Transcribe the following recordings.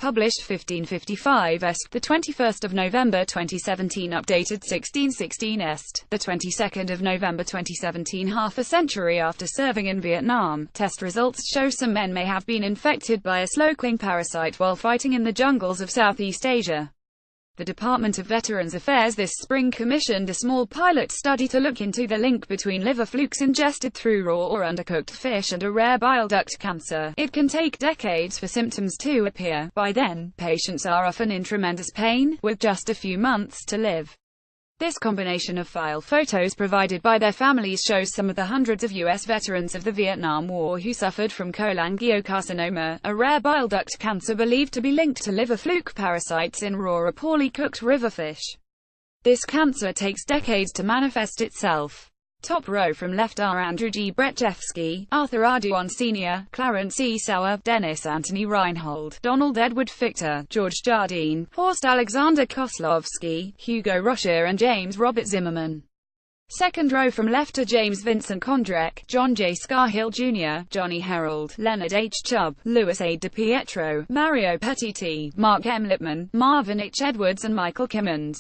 published 1555 est, the 21st of November 2017, updated 1616 est, the 22nd of November 2017. Half a century after serving in Vietnam, test results show some men may have been infected by a slow-killing parasite while fighting in the jungles of Southeast Asia. The Department of Veterans Affairs this spring commissioned a small pilot study to look into the link between liver flukes ingested through raw or undercooked fish and a rare bile duct cancer. It can take decades for symptoms to appear. By then, patients are often in tremendous pain, with just a few months to live. This combination of file photos provided by their families shows some of the hundreds of U.S. veterans of the Vietnam War who suffered from cholangiocarcinoma, a rare bile duct cancer believed to be linked to liver fluke parasites in raw or poorly cooked river fish. This cancer takes decades to manifest itself. Top row from left are Andrew G. Bretchevsky, Arthur Arduin Sr., Clarence E. Sauer, Dennis Anthony Reinhold, Donald Edward Fichter, George Jardine, Horst Alexander Koslowski, Hugo Rocher and James Robert Zimmerman. Second row from left are James Vincent Kondrek, John J. Scarhill Jr., Johnny Herold, Leonard H. Chubb, Louis A. DiPietro, Mario Petiti, Mark M. Lipman, Marvin H. Edwards and Michael Kimmons.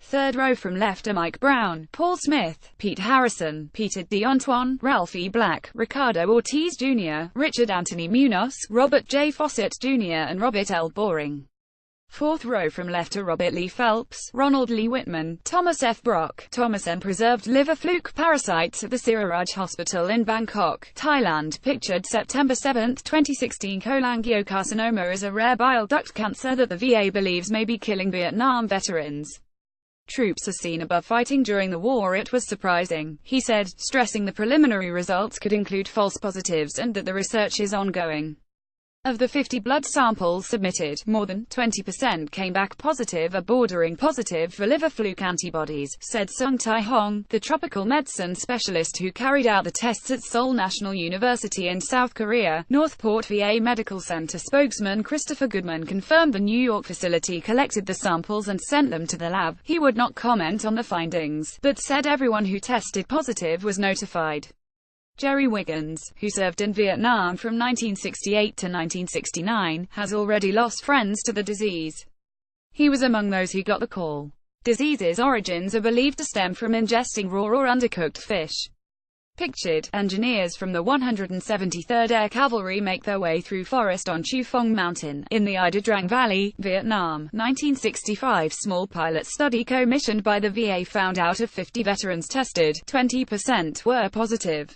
Third row from left are Mike Brown, Paul Smith, Pete Harrison, Peter D'Antoine, Ralph E. Black, Ricardo Ortiz Jr., Richard Anthony Munoz, Robert J. Fawcett Jr. and Robert L. Boring. Fourth row from left are Robert Lee Phelps, Ronald Lee Whitman, Thomas F. Brock, Thomas M. Preserved liver fluke parasites at the Siraraj Hospital in Bangkok, Thailand. Pictured September 7, 2016. Cholangiocarcinoma is a rare bile duct cancer that the VA believes may be killing Vietnam veterans. Troops are seen above fighting during the war. It was surprising, he said, stressing the preliminary results could include false positives and that the research is ongoing. Of the 50 blood samples submitted, more than 20% came back positive or bordering positive for liver fluke antibodies, said Sung Tai Hong, the tropical medicine specialist who carried out the tests at Seoul National University in South Korea. Northport VA Medical Center spokesman Christopher Goodman confirmed the New York facility collected the samples and sent them to the lab. He would not comment on the findings, but said everyone who tested positive was notified. Jerry Wiggins, who served in Vietnam from 1968 to 1969, has already lost friends to the disease. He was among those who got the call. Disease's origins are believed to stem from ingesting raw or undercooked fish. Pictured, engineers from the 173rd Air Cavalry make their way through forest on Chu Phong Mountain, in the Ida Drang Valley, Vietnam. 1965 small pilot study commissioned by the VA found out of 50 veterans tested, 20% were positive.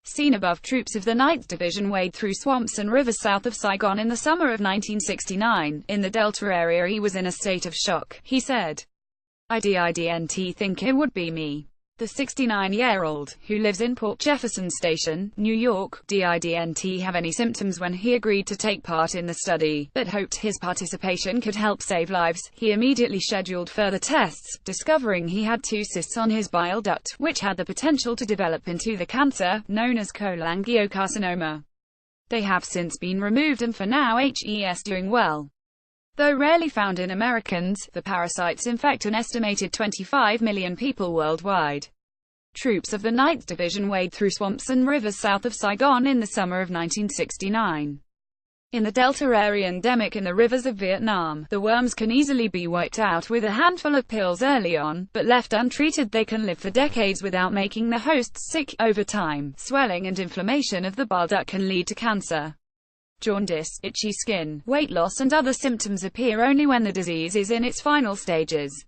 Seen above, troops of the 9th Division wade through swamps and rivers south of Saigon in the summer of 1969. In the Delta area he was in a state of shock, he said. I didn't think it would be me. The 69-year-old, who lives in Port Jefferson Station, New York, didn't have any symptoms when he agreed to take part in the study, but hoped his participation could help save lives. He immediately scheduled further tests, discovering he had 2 cysts on his bile duct, which had the potential to develop into the cancer, known as cholangiocarcinoma. They have since been removed and for now he is doing well. Though rarely found in Americans, the parasites infect an estimated 25 million people worldwide. Troops of the 9th Division wade through swamps and rivers south of Saigon in the summer of 1969. In the Delta area endemic in the rivers of Vietnam, the worms can easily be wiped out with a handful of pills early on, but left untreated they can live for decades without making the hosts sick. Over time, swelling and inflammation of the bile duct can lead to cancer. Jaundice, itchy skin, weight loss and other symptoms appear only when the disease is in its final stages.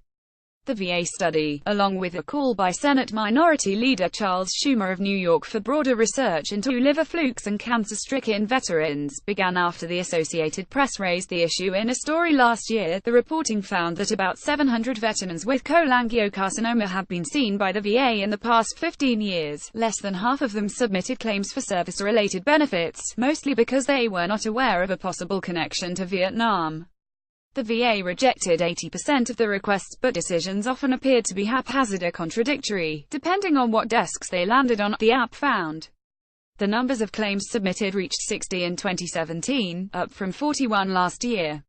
The VA study, along with a call by Senate Minority Leader Charles Schumer of New York for broader research into liver flukes and cancer-stricken veterans, began after the Associated Press raised the issue in a story last year. The reporting found that about 700 veterans with cholangiocarcinoma have been seen by the VA in the past 15 years. Less than half of them submitted claims for service-related benefits, mostly because they were not aware of a possible connection to Vietnam. The VA rejected 80% of the requests, but decisions often appeared to be haphazard or contradictory, depending on what desks they landed on, the app found. The numbers of claims submitted reached 60 in 2017, up from 41 last year.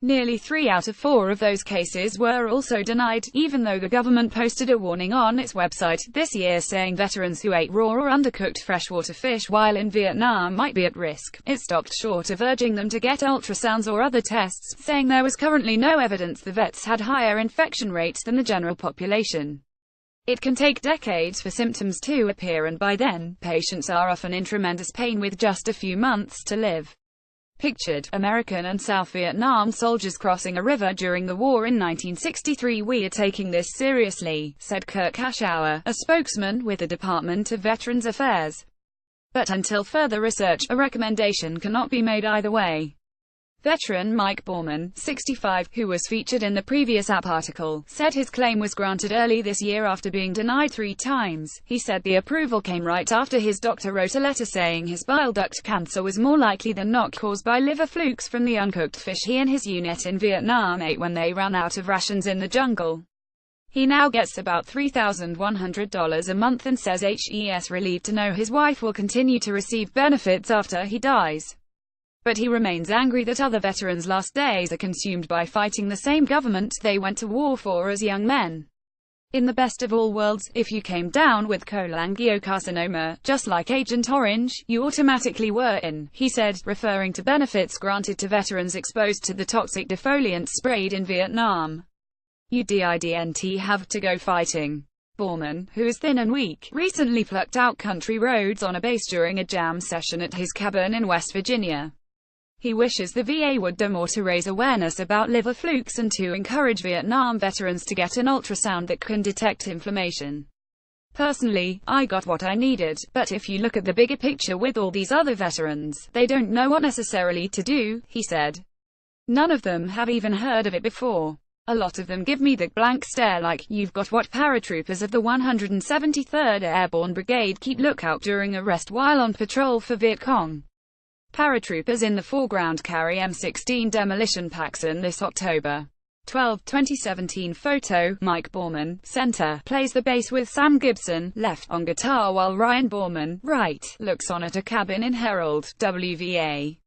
Nearly 3 out of 4 of those cases were also denied, even though the government posted a warning on its website this year saying veterans who ate raw or undercooked freshwater fish while in Vietnam might be at risk. It stopped short of urging them to get ultrasounds or other tests, saying there was currently no evidence the vets had higher infection rates than the general population. It can take decades for symptoms to appear, and by then, patients are often in tremendous pain with just a few months to live. Pictured, American and South Vietnam soldiers crossing a river during the war in 1963. "We are taking this seriously," said Kirk Ashauer, a spokesman with the Department of Veterans Affairs. But until further research, a recommendation cannot be made either way. Veteran Mike Borman, 65, who was featured in the previous app article, said his claim was granted early this year after being denied 3 times. He said the approval came right after his doctor wrote a letter saying his bile duct cancer was more likely than not caused by liver flukes from the uncooked fish he and his unit in Vietnam ate when they ran out of rations in the jungle. He now gets about $3,100 a month and says he's relieved to know his wife will continue to receive benefits after he dies. But he remains angry that other veterans' last days are consumed by fighting the same government they went to war for as young men. "In the best of all worlds, if you came down with cholangiocarcinoma, just like Agent Orange, you automatically were in," he said, referring to benefits granted to veterans exposed to the toxic defoliants sprayed in Vietnam. "You didn't have to go fighting." Borman, who is thin and weak, recently plucked out country roads on a base during a jam session at his cabin in West Virginia. He wishes the VA would do more to raise awareness about liver flukes and to encourage Vietnam veterans to get an ultrasound that can detect inflammation. "Personally, I got what I needed, but if you look at the bigger picture with all these other veterans, they don't know what necessarily to do," he said. "None of them have even heard of it before. A lot of them give me the blank stare like, you've got what paratroopers of the 173rd Airborne Brigade keep lookout during a rest while on patrol for Viet Cong. Paratroopers in the foreground carry M16 demolition packs in this October 12, 2017 photo. Mike Borman, center, plays the bass with Sam Gibson, left, on guitar while Ryan Borman, right, looks on at a cabin in Herald, WVA.